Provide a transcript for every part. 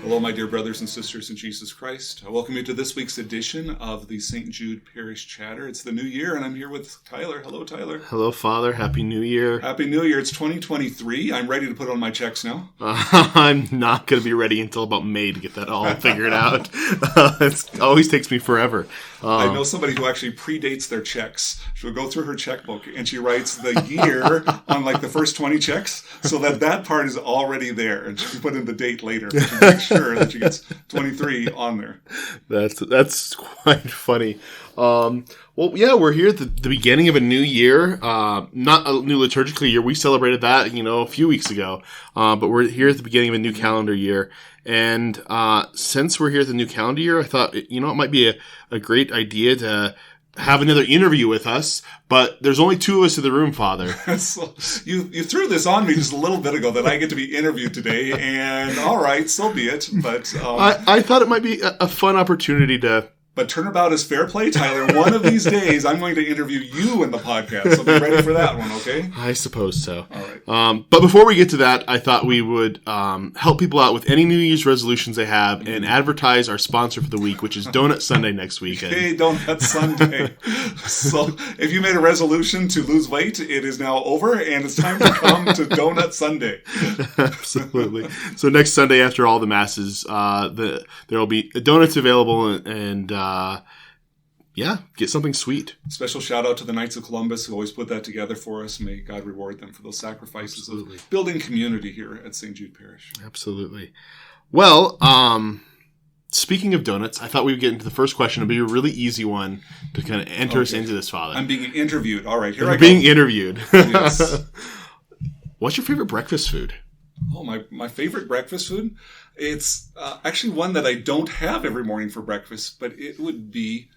Hello, my dear brothers and sisters in Jesus Christ. I welcome you to this week's edition of the St. Jude Parish Chatter. It's the new year, and I'm here with Tyler. Hello, Tyler. Hello, Father. Happy New Year. Happy New Year. It's 2023. I'm ready to put on my checks now. I'm not going to be ready until about May to get that all figured out. It always takes me forever. I know somebody who actually predates their checks. She'll go through her checkbook, and she writes the year on like the first 20 checks, so that part is already there, and she can put in the date later to make sure that she gets 23 on there. That's quite funny. Well, yeah, we're here at the beginning of a new year. Not a new liturgical year. We celebrated that, a few weeks ago. But we're here at the beginning of a new calendar year. And since we're here at the new calendar year, I thought, it might be a great idea to have another interview with us, but there's only two of us in the room, Father. So you threw this on me just a little bit ago that I get to be interviewed today, and all right, so be it. But I thought it might be a fun opportunity to... But turnabout is fair play, Tyler. One of these days, I'm going to interview you in the podcast, so be ready for that one, okay? I suppose so. All right. But before we get to that, I thought we would help people out with any New Year's resolutions they have and advertise our sponsor for the week, which is Donut Sunday next weekend. Hey, Donut Sunday. So if you made a resolution to lose weight, it is now over, and it's time to come to Donut Sunday. Absolutely. So next Sunday after all the masses, there will be donuts available and get something sweet. Special shout out to the Knights of Columbus who always put that together for us. May God reward them for those sacrifices of building community here at St. Jude Parish. Absolutely. Well, speaking of donuts, I thought we would get into the first question. It'll be a really easy one to kind of enter us into this, Father. I'm being interviewed. All right, here You're I go. being interviewed. Yes. What's your favorite breakfast food? Oh, my favorite breakfast food? It's actually one that I don't have every morning for breakfast, but it would be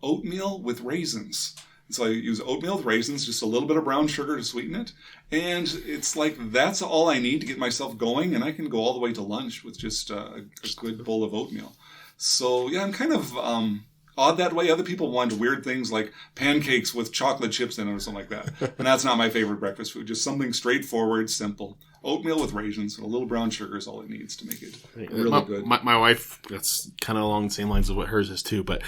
oatmeal with raisins. So I use oatmeal with raisins, just a little bit of brown sugar to sweeten it. And it's like that's all I need to get myself going, and I can go all the way to lunch with just a good bowl of oatmeal. So, yeah, I'm kind of odd that way. Other people want weird things like pancakes with chocolate chips in it or something like that. And that's not my favorite breakfast food. Just something straightforward, simple. Oatmeal with raisins and a little brown sugar is all it needs to make it really good. My wife, that's kind of along the same lines of what hers is too, but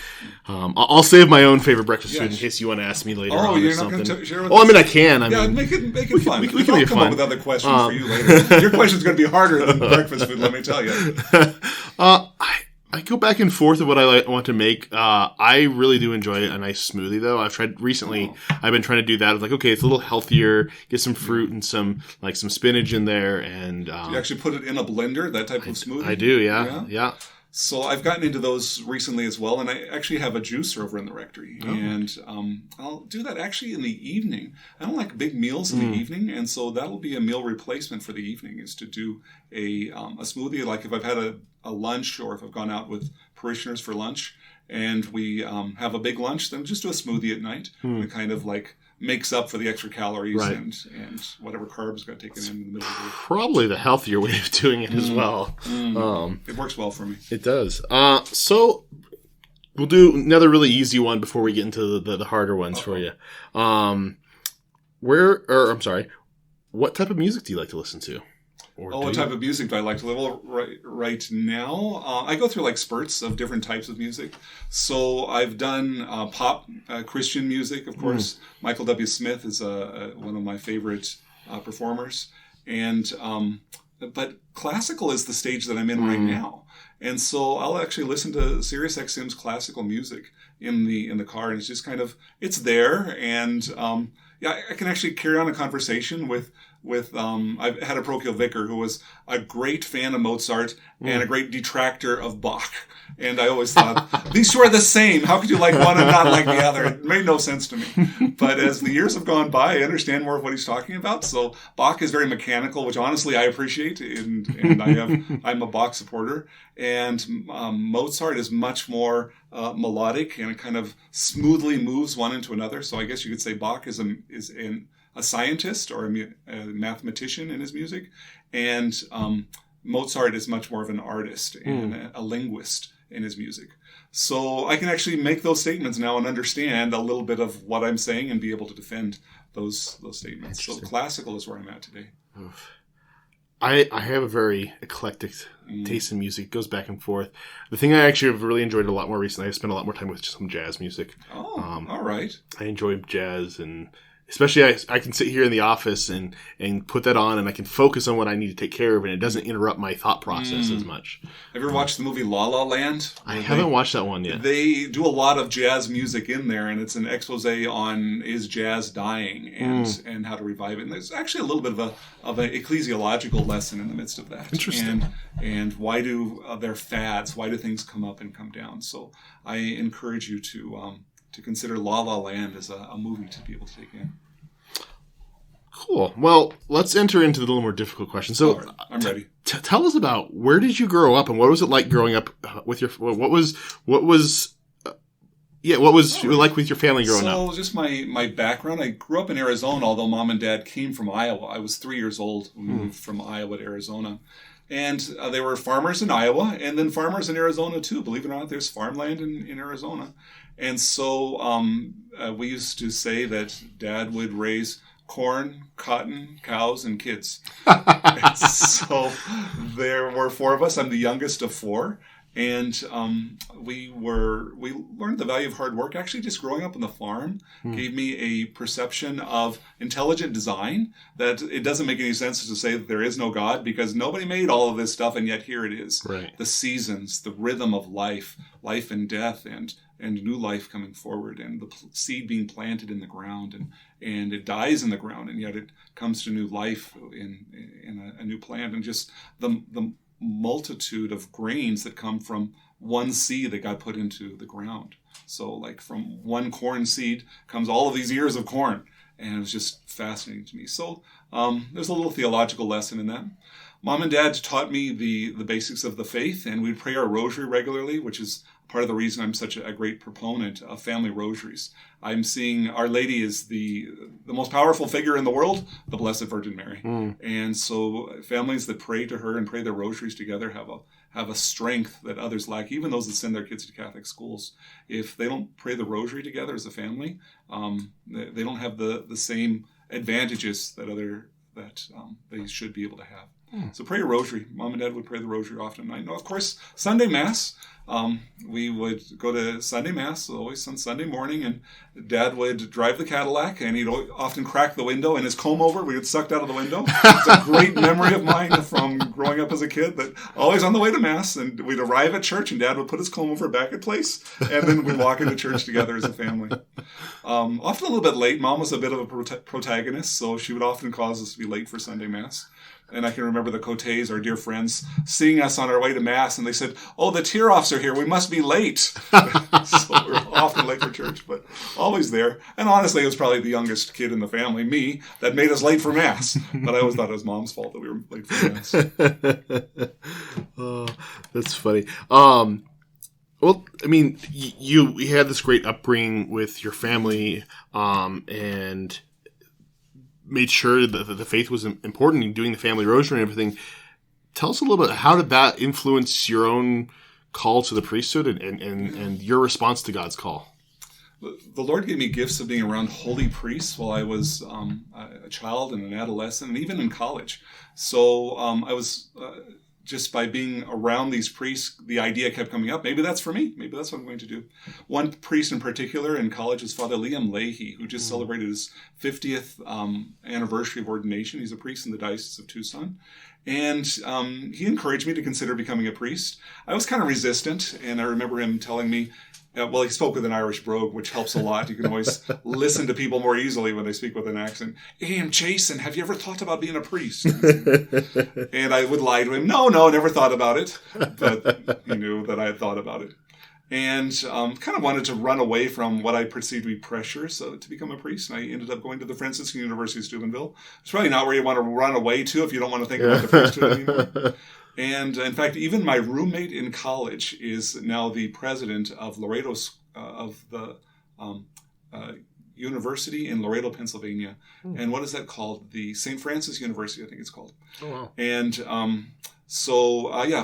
I'll save my own favorite breakfast food in case you want to ask me later on you're or something. Not going to share with us? I mean, I can. Make it fun. We can come up with other questions for you later. Your question's going to be harder than breakfast food, let me tell you. I go back and forth of what I want to make. I really do enjoy a nice smoothie, though. I've tried recently. I've been trying to do that. It's like, okay, it's a little healthier. Get some fruit and some spinach in there, and do you actually put it in a blender? That type of smoothie? I do. Yeah. So I've gotten into those recently as well, and I actually have a juicer over in the rectory, and I'll do that actually in the evening. I don't like big meals in the evening, and so that'll be a meal replacement for the evening, is to do a smoothie. Like if I've had a lunch, or if I've gone out with parishioners for lunch, and we have a big lunch, then just do a smoothie at night. And it kind of makes up for the extra calories and whatever carbs got taken in the middle of the day. Probably the healthier way of doing it as well. It works well for me. It does. So we'll do another really easy one before we get into the harder ones for you. What type of music do you like to listen to? What type of music do I like to listen to? Right now, I go through spurts of different types of music. So I've done pop, Christian music, of course. Michael W. Smith is one of my favorite performers. And but classical is the stage that I'm in right now. And so I'll actually listen to Sirius XM's classical music in the car, and it's just it's there, and I can actually carry on a conversation with I've had a parochial vicar who was a great fan of Mozart and a great detractor of Bach. And I always thought, these two are the same. How could you like one and not like the other? It made no sense to me. But as the years have gone by, I understand more of what he's talking about. So Bach is very mechanical, which honestly I appreciate. And I'm a Bach supporter. And Mozart is much more melodic, and it kind of smoothly moves one into another. So I guess you could say Bach is a scientist or a mathematician in his music, and Mozart is much more of an artist and a linguist in his music. So I can actually make those statements now and understand a little bit of what I'm saying and be able to defend those statements. So classical is where I'm at today. I have a very eclectic taste in music. It goes back and forth. The thing I actually have really enjoyed a lot more recently, I spent a lot more time with just some jazz music. Oh, all right. I enjoy jazz, and especially I can sit here in the office and put that on, and I can focus on what I need to take care of, and it doesn't interrupt my thought process as much. Have you ever watched the movie La La Land? I haven't watched that one yet. They do a lot of jazz music in there, and it's an expose on is jazz dying and how to revive it. And there's actually a little bit of an ecclesiological lesson in the midst of that. Interesting. And why do their fads? Why do things come up and come down? So I encourage you to consider La La Land as a movie to be able to take in. Cool. Well, let's enter into the little more difficult question. So, right, I'm ready. Tell us about, where did you grow up, and what was it like growing up with your? What was like with your family growing up? So, just my background. I grew up in Arizona, although mom and dad came from Iowa. I was 3 years old when we moved from Iowa to Arizona. And they were farmers in Iowa, and then farmers in Arizona too. Believe it or not, there's farmland in Arizona. And so we used to say that Dad would raise corn, cotton, cows, and kids. And so there were 4 of us. I'm the youngest of 4. And we learned the value of hard work. Actually, just growing up on the farm gave me a perception of intelligent design, that it doesn't make any sense to say that there is no God, because nobody made all of this stuff, and yet here it is. Right. The seasons, the rhythm of life and death, and new life coming forward, and the seed being planted in the ground, and it dies in the ground, and yet it comes to new life in a new plant, and just the multitude of grains that come from one seed that got put into the ground. So like from one corn seed comes all of these ears of corn, and it was just fascinating to me. So there's a little theological lesson in that. Mom and Dad taught me the basics of the faith, and we'd pray our rosary regularly, which is part of the reason I'm such a great proponent of family rosaries. I'm seeing Our Lady is the most powerful figure in the world, the Blessed Virgin Mary. And so families that pray to her and pray their rosaries together have a strength that others lack, even those that send their kids to Catholic schools. If they don't pray the rosary together as a family, they don't have the same advantages that they should be able to have. So pray your rosary. Mom and Dad would pray the rosary often. I know, of course, Sunday Mass. We would go to Sunday Mass, always on Sunday morning, and Dad would drive the Cadillac, and he'd often crack the window, and his comb over would get sucked out of the window. It's a great memory of mine from growing up as a kid, that always on the way to Mass, and we'd arrive at church, and Dad would put his comb over back in place, and then we'd walk into church together as a family. Often a little bit late. Mom was a bit of a protagonist, so she would often cause us to be late for Sunday Mass. And I can remember the Cotes, our dear friends, seeing us on our way to Mass, and they said, "Oh, the Thueraufs are here. We must be late." So we were often late for church, but always there. And honestly, it was probably the youngest kid in the family, me, that made us late for Mass. But I always thought it was Mom's fault that we were late for Mass. Oh, that's funny. Well, I mean, you had this great upbringing with your family, and made sure that the faith was important in doing the family rosary and everything. Tell us a little bit, how did that influence your own call to the priesthood and your response to God's call? The Lord gave me gifts of being around holy priests while I was a child and an adolescent, and even in college. So I was... just by being around these priests, the idea kept coming up. Maybe that's for me. Maybe that's what I'm going to do. One priest in particular in college is Father Liam Leahy, who just celebrated his 50th anniversary of ordination. He's a priest in the Diocese of Tucson. And he encouraged me to consider becoming a priest. I was kind of resistant, and I remember him telling me, he spoke with an Irish brogue, which helps a lot. You can always listen to people more easily when they speak with an accent. "Hey, I'm Jason. Have you ever thought about being a priest?" And I would lie to him. No, never thought about it. But he knew that I had thought about it. And kind of wanted to run away from what I perceived to be pressures to become a priest. And I ended up going to the Franciscan University of Steubenville. It's probably not where you want to run away to if you don't want to think about the priesthood anymore. And in fact, even my roommate in college is now the president of Laredo, of the university in Laredo, Pennsylvania. And what is that called? The St. Francis University, I think it's called. Oh, wow. And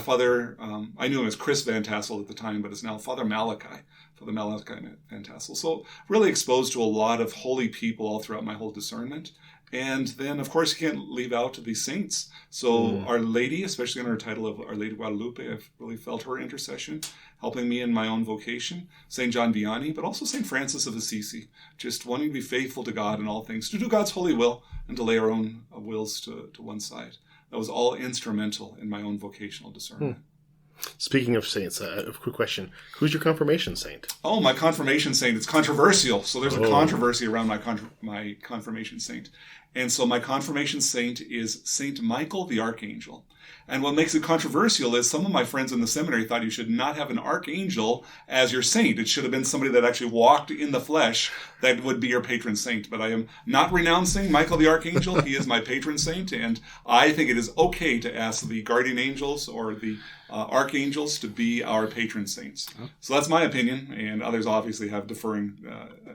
Father, I knew him as Chris Van Tassel at the time, but it's now Father Malachi Van Tassel. So really exposed to a lot of holy people all throughout my whole discernment. And then, of course, you can't leave out the saints. So Our Lady, especially in her title of Our Lady of Guadalupe, I've really felt her intercession, helping me in my own vocation. St. John Vianney, but also St. Francis of Assisi, just wanting to be faithful to God in all things, to do God's holy will and to lay our own wills to one side. That was all instrumental in my own vocational discernment. Speaking of saints, a quick question. Who's your confirmation saint? Oh, my confirmation saint. It's controversial. So there's a controversy around my confirmation saint. And so my confirmation saint is Saint Michael the Archangel. And what makes it controversial is some of my friends in the seminary thought you should not have an archangel as your saint. It should have been somebody that actually walked in the flesh that would be your patron saint. But I am not renouncing Michael the Archangel. He is my patron saint. And I think it is okay to ask the guardian angels or the archangels to be our patron saints. So that's my opinion. And others obviously have differing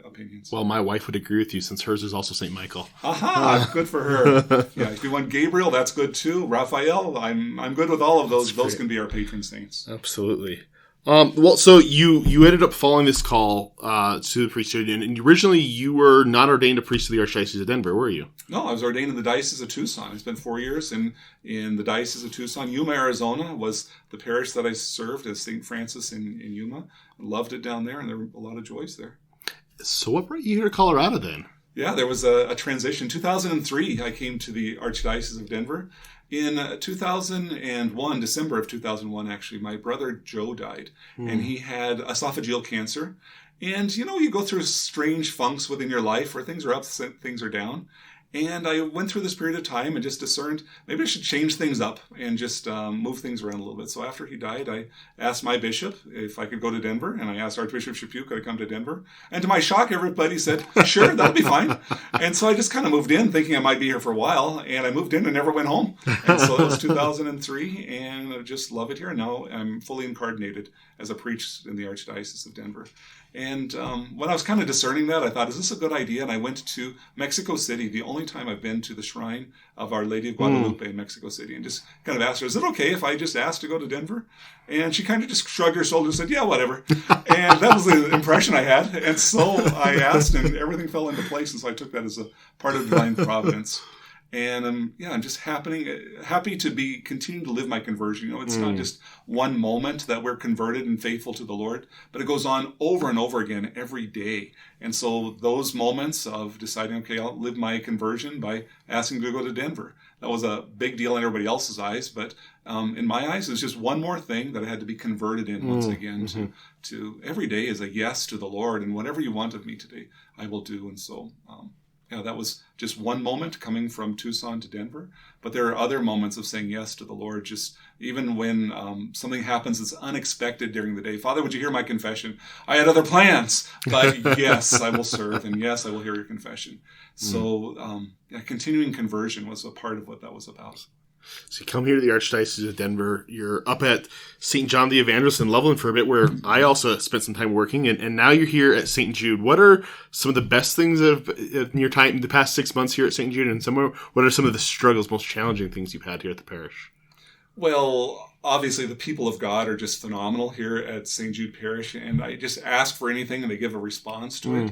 opinions. Well, my wife would agree with you since hers is also St. Michael. Aha! Good for her. Yeah, if you want Gabriel, that's good too. Raphael, I'm good with all of those. Those can be our patron saints. Absolutely. Well, so you ended up following this call to the priesthood, and originally you were not ordained a priest of the Archdiocese of Denver, were you? No, I was ordained in the Diocese of Tucson. I spent 4 years in the Diocese of Tucson. Yuma, Arizona was the parish that I served as St. Francis in Yuma. I loved it down there, and there were a lot of joys there. So what brought you here to Colorado then? Yeah, there was a transition. 2003, I came to the Archdiocese of Denver. In 2001, December of 2001, actually, my brother Joe died, and he had esophageal cancer. And, you go through strange funks within your life where things are up, things are down. And I went through this period of time and just discerned maybe I should change things up and just move things around a little bit. So after he died, I asked my bishop if I could go to Denver, and I asked Archbishop Chaput could I come to Denver. And to my shock, everybody said, sure, that'll be fine. And so I just kind of moved in thinking I might be here for a while, and I moved in and never went home. And so that was 2003, and I just love it here. Now I'm fully incarnated as a priest in the Archdiocese of Denver. And when I was kind of discerning that, I thought, is this a good idea? And I went to Mexico City, the only time I've been to the shrine of Our Lady of Guadalupe in Mexico City, and just kind of asked her, is it okay if I just asked to go to Denver? And she kind of just shrugged her shoulders and said, yeah, whatever. And that was the impression I had. And so I asked, and everything fell into place. And so I took that as a part of divine providence. And I'm just happy to be continuing to live my conversion. It's not just one moment that we're converted and faithful to the Lord, but it goes on over and over again every day. And so those moments of deciding, okay, I'll live my conversion by asking to go to Denver. That was a big deal in everybody else's eyes, but in my eyes, it was just one more thing that I had to be converted in once again. To every day is a yes to the Lord, and whatever you want of me today, I will do. And so. That was just one moment coming from Tucson to Denver. But there are other moments of saying yes to the Lord, just even when something happens that's unexpected during the day. Father, would you hear my confession? I had other plans, but yes, I will serve, and yes, I will hear your confession. So continuing conversion was a part of what that was about. So you come here to the Archdiocese of Denver. You're up at St. John the Evangelist in Loveland for a bit, where I also spent some time working, and now you're here at St. Jude. What are some of the best things of in your time, the past 6 months here at St. Jude, and what are some of the struggles, most challenging things you've had here at the parish? Well, obviously the people of God are just phenomenal here at St. Jude Parish, and I just ask for anything and they give a response to it.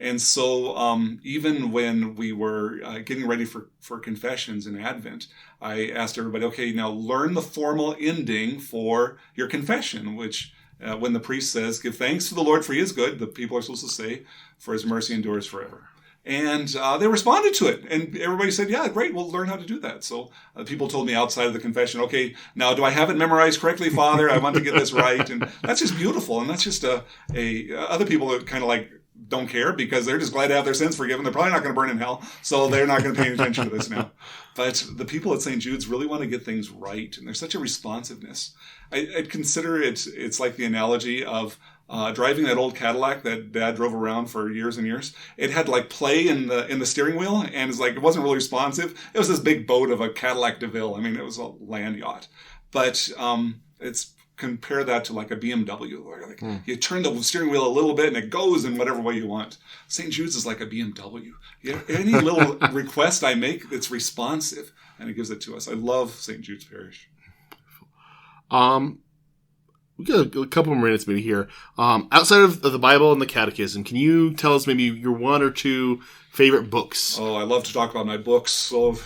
And so even when we were getting ready for confessions in Advent, I asked everybody, okay, now learn the formal ending for your confession, which when the priest says, give thanks to the Lord for he is good, the people are supposed to say, for his mercy endures forever. And they responded to it. And everybody said, yeah, great, we'll learn how to do that. So people told me outside of the confession, okay, now do I have it memorized correctly, Father? I want to get this right. And that's just beautiful. And that's just other people that kind of like don't care because they're just glad to have their sins forgiven. They're probably not going to burn in hell. So they're not going to pay any attention to this now. But the people at St. Jude's really want to get things right. And there's such a responsiveness. I'd consider it's like the analogy of driving that old Cadillac that Dad drove around for years and years. It had like play in the steering wheel, and it's like it wasn't really responsive. It was this big boat of a Cadillac DeVille. I mean, it was a land yacht. But it's compare that to like a BMW, where like you turn the steering wheel a little bit and it goes in whatever way you want. St. Jude's is like a BMW. Any little request I make, it's responsive, and it gives it to us. I love St. Jude's Parish. we got a couple more minutes maybe here. Outside of the Bible and the Catechism, can you tell us maybe your one or two favorite books? Oh, I love to talk about my books. So,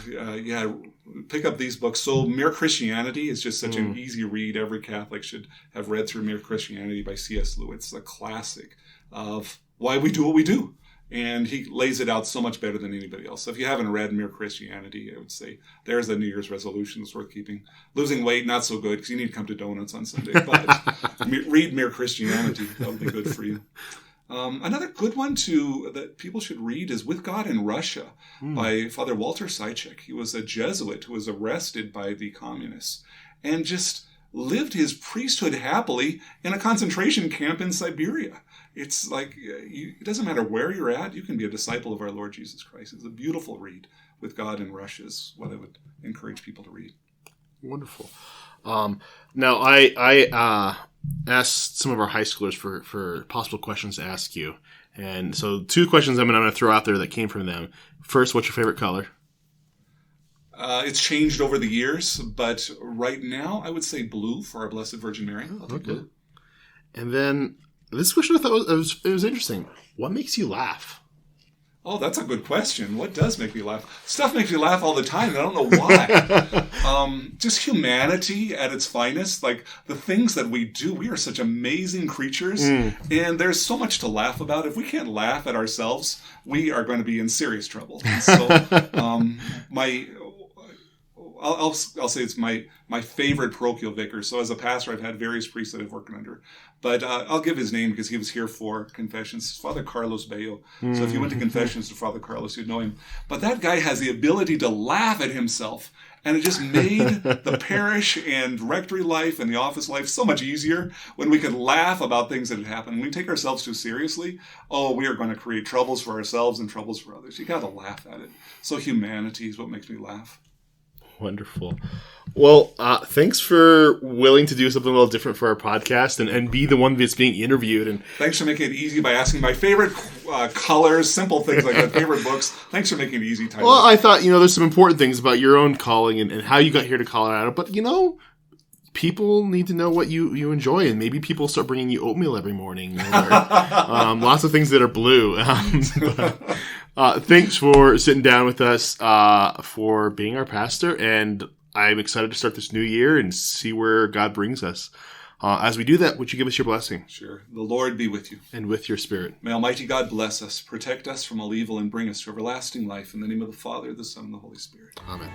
pick up these books. So, Mere Christianity is just such an easy read. Every Catholic should have read through Mere Christianity by C.S. Lewis. It's a classic of why we do what we do. And he lays it out so much better than anybody else. So if you haven't read Mere Christianity, I would say there's a New Year's resolution that's worth keeping. Losing weight, not so good, because you need to come to donuts on Sunday. But read Mere Christianity. That would be good for you. Another good one, too, that people should read is With God in Russia by Father Walter Seichek. He was a Jesuit who was arrested by the communists and just lived his priesthood happily in a concentration camp in Siberia. It's like, it doesn't matter where you're at, you can be a disciple of our Lord Jesus Christ. It's a beautiful read. With God in Russia is what I would encourage people to read. Wonderful. Now, I asked some of our high schoolers for possible questions to ask you. And so 2 questions I'm going to throw out there that came from them. First, what's your favorite color? It's changed over the years, but right now I would say blue for our Blessed Virgin Mary. I'll take blue. And then this question I thought was interesting. What makes you laugh? Oh, that's a good question. What does make me laugh? Stuff makes me laugh all the time, and I don't know why. Just humanity at its finest. Like, the things that we do, we are such amazing creatures, and there's so much to laugh about. If we can't laugh at ourselves, we are going to be in serious trouble. And so, I'll say it's my favorite parochial vicar. So as a pastor, I've had various priests that I've worked under. But I'll give his name because he was here for confessions. It's Father Carlos Bello. So if you went to confessions to Father Carlos, you'd know him. But that guy has the ability to laugh at himself. And it just made the parish and rectory life and the office life so much easier when we could laugh about things that had happened. When we take ourselves too seriously, we are going to create troubles for ourselves and troubles for others. You got to laugh at it. So humanity is what makes me laugh. Wonderful. Well, thanks for willing to do something a little different for our podcast and be the one that's being interviewed. And thanks for making it easy by asking my favorite colors, simple things like that, favorite books. Thanks for making it easy, Tyler. Well, I thought, there's some important things about your own calling and how you got here to Colorado. But, people need to know what you enjoy, and maybe people start bringing you oatmeal every morning, or lots of things that are blue. Thanks for sitting down with us, for being our pastor, and I'm excited to start this new year and see where God brings us. As we do that, would you give us your blessing? Sure. The Lord be with you. And with your spirit. May Almighty God bless us, protect us from all evil, and bring us to everlasting life. In the name of the Father, the Son, and the Holy Spirit. Amen.